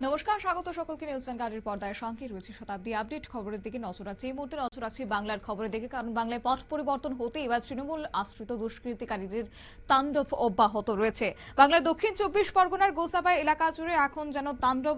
নমস্কার, স্বাগত সকলকে নিউজ ভ্যানগার্ডের পর্দায় সঙ্গে রয়েছে শতাব্দী। আপডেট খবরের দিকে নজর আছে। এই মুহূর্তে নজর আছে বাংলার খবরের দিকে, কারণ বাংলায় পথ পরিবর্তন হতে এবার তৃণমূল আশ্রিত দুষ্কৃতিকারীদের তাণ্ডব অব্যাহত রয়েছে। বাংলার দক্ষিণ 24 পরগনার গোসাবা এলাকা জুড়ে এখন যেন তাণ্ডব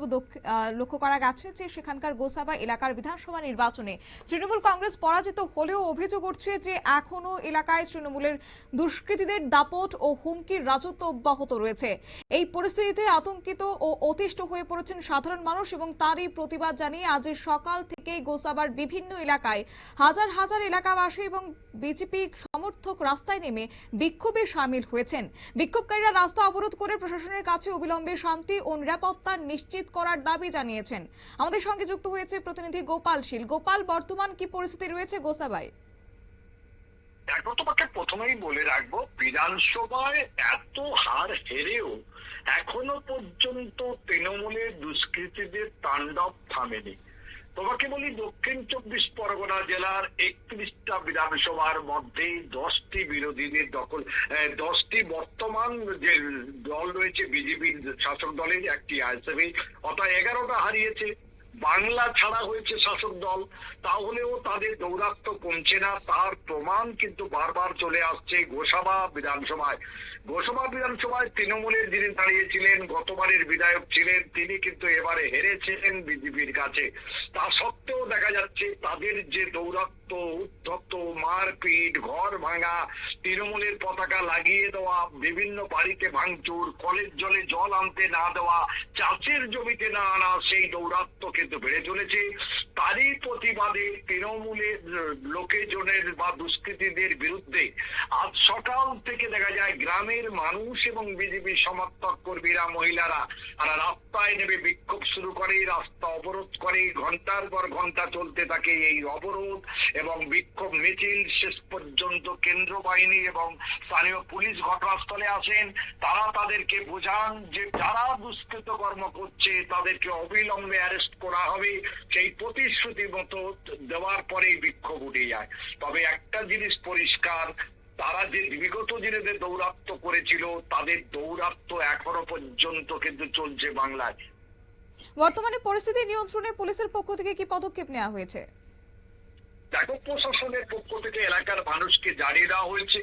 লক্ষ্য করা গেছে যে সেখানকার গোসাবা এলাকার বিধানসভা নির্বাচনে তৃণমূল কংগ্রেস পরাজিত হলেও অভিযোগ উঠছে যে এখনো এলাকায় তৃণমূলের দুষ্কৃতীদের দাপট ও হুমকির রাজত্ব অব্যাহত রয়েছে। এই পরিস্থিতিতে আতঙ্কিত ও অতিষ্ঠ হয়ে পড়েছেন সাধারণ মানুষ এবং তারই প্রতিবাদ জানিয়ে আজ সকাল থেকে গোসাবার বিভিন্ন এলাকায় হাজার হাজার এলাকাবাসী এবং বিজেপি সমর্থক রাস্তায় নেমে বিক্ষোভে সামিল হয়েছেন। বিক্ষোভকারীরা রাস্তা অবরোধ করে প্রশাসনের কাছে অবিলম্বে শান্তি ও নিরাপত্তা নিশ্চিত করার দাবি জানিয়েছেন। আমাদের সঙ্গে যুক্ত হয়েছে প্রতিনিধি গোপাল শীল। গোপাল, বর্তমান কি পরিস্থিতি রয়েছে গোসাবায়? দেখো, তোমাকে প্রথমেই বলে রাখবো, বিধানসভায় এত হার হেরেও এখনো পর্যন্ত তৃণমূলের দুষ্কৃতীদের তাণ্ডব থামেনি। তোমাকে বলি, দক্ষিণ 24 পরগনা জেলার 31টা বিধানসভার মধ্যে 10টি বিরোধীদের দখল, 10টি বর্তমান যে দল রয়েছে বিজেপি শাসক দলের, একটি আইএসএফ, অর্থাৎ 11টা হারিয়েছে। বাংলা ছাড়া হয়েছে শাসক দল, তাহলেও তাদের দৌরাত্ম্য কমছে না। তার প্রমাণ কিন্তু বারবার চলে আসছে গোসাবা বিধানসভায়। গোসাবা বিধানসভায় তৃণমূলের যিনি দাঁড়িয়েছিলেন, গতবারের বিধায়ক ছিলেন, তিনি কিন্তু এবারে হেরেছিলেন বিজেপির কাছে। তা সত্ত্বেও দেখা যাচ্ছে তাদের যে দৌরাত্ম্য, উদ্ধত্ত, মারপিট, ঘর ভাঙা, তৃণমূলের পতাকা লাগিয়ে দেওয়া, বিভিন্ন বাড়িতে ভাঙচুর, কলের জলে জল আনতে না দেওয়া, চাষের জমিতে না আনা, সেই দৌরাত্ম্য কিন্তু বেড়ে চলেছে। তারই প্রতিবাদে তৃণমূলের লোকজনের বা দুষ্কৃতীদের বিরুদ্ধে আজ সকাল থেকে দেখা যায় গ্রামের মানুষ এবং বিজেপি সমর্থক কর্মীরা, মহিলারা, তারা রাস্তায় নেমে বিক্ষোভ শুরু করে, রাস্তা অবরোধ করে। ঘন্টার পর ঘন্টা চলতে থাকে এই অবরোধ এবং বিক্ষোভ মিছিল। শেষ পর্যন্ত কেন্দ্র বাহিনী এবং স্থানীয় পুলিশ ঘটনাস্থলে আসেন। তারা তাদেরকে বোঝান যে যারা দুষ্কৃত কর্ম করছে তাদেরকে অবিলম্বে অ্যারেস্ট করা হবে। সেই প্রতিশ্রুতি মতো দেওয়ার পরেই বিক্ষোভ উঠে যায়। তবে একটা জিনিস পরিষ্কার, তারা যে বিগত দিনে দৌরাত্ম্য করেছিল, তাদের দৌরাত্ম্য এখনো পর্যন্ত কিন্তু চলছে বাংলায়। বর্তমানে পরিস্থিতি নিয়ন্ত্রণে পুলিশের পক্ষ থেকে কি পদক্ষেপ নেওয়া হয়েছে? দেখো, প্রশাসনের পক্ষ থেকে এলাকার মানুষকে জানিয়ে দেওয়া হয়েছে,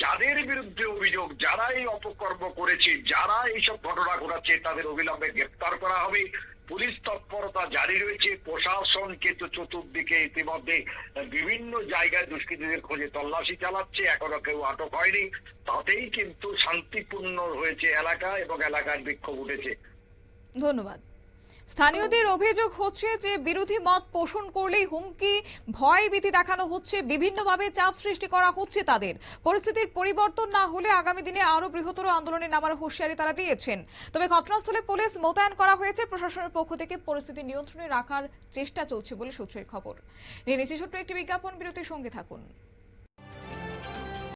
যাদের বিরুদ্ধে অভিযোগ, যারা এই অপকর্ম করেছে, যারা এইসব ঘটনা ঘটাচ্ছে, তাদের অবিলম্বে গ্রেপ্তার করা হবে। পুলিশ তৎপরতা জারি রয়েছে। প্রশাসন কিন্তু চতুর্দিকে ইতিমধ্যে বিভিন্ন জায়গায় দুষ্কৃতীদের খোঁজে তল্লাশি চালাচ্ছে, এখনো কেউ আটক হয়নি। তাতেই কিন্তু শান্তিপূর্ণ হয়েছে এলাকা এবং এলাকার বিক্ষোভ উঠেছে। ধন্যবাদ। স্থানীয়দের অভিযোগ হচ্ছে যে বিরোধী মত পোষণ করলেই হুমকি, ভয় ভীতি দেখানো হচ্ছে, বিভিন্নভাবে চাপ সৃষ্টি করা হচ্ছে তাদের। পরিস্থিতির পরিবর্তন না হলে আগামী দিনে আরো বৃহত্তর আন্দোলনে নামার হুঁশিয়ারি তারা দিয়েছেন। তবে ঘটনাস্থলে পুলিশ মোতায়েন করা হয়েছে। প্রশাসনের পক্ষ থেকে পরিস্থিতি নিয়ন্ত্রণে রাখার চেষ্টা চলছে বলে সূত্রের খবর। নিয়ে নিচ্ছি ছোট্ট একটি বিজ্ঞাপন বিরতির সঙ্গে থাকুন।